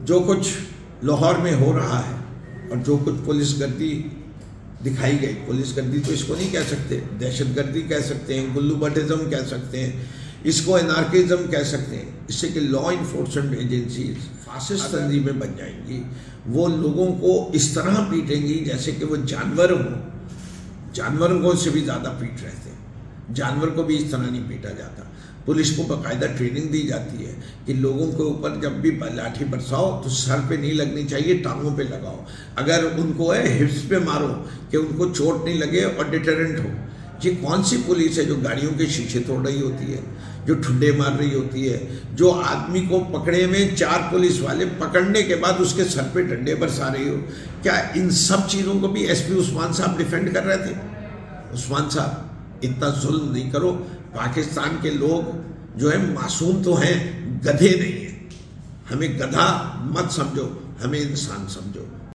जो कुछ लाहौर में हो रहा है और जो कुछ पुलिस गर्दी दिखाई गई, पुलिस गर्दी तो इसको नहीं कह सकते, दहशत गर्दी कह सकते हैं, गुल्लू बटिज्म कह सकते हैं, इसको एनार्किज्म कह सकते हैं। इससे कि लॉ इन्फोर्समेंट एजेंसीज फासिस्ट तंजीमें बन जाएंगी। वो लोगों को इस तरह पीटेंगी जैसे कि वो जानवर हों, जानवरों को से भी ज़्यादा पीट रहे थे। जानवर को भी इस तरह नहीं पीटा जाता। पुलिस को बाकायदा ट्रेनिंग दी जाती है कि लोगों के ऊपर जब भी लाठी बरसाओ तो सर पे नहीं लगनी चाहिए, टांगों पे लगाओ। अगर उनको हिप्स पे मारो कि उनको चोट नहीं लगे और डिटरेंट हो। ये कौन सी पुलिस है जो गाड़ियों के शीशे तोड़ रही होती है, जो ठुड्डे मार रही होती है, जो आदमी को पकड़े में 4 पुलिस वाले पकड़ने के बाद उसके सर पे डंडे बरसा रही हो? क्या इन सब चीज़ों को भी एसपी उस्मान साहब डिफेंड कर रहे थे? उस्मान साहब, इतना जुल्म नहीं करो। पाकिस्तान के लोग जो है मासूम तो हैं, गधे नहीं हैं। हमें गधा मत समझो, हमें इंसान समझो।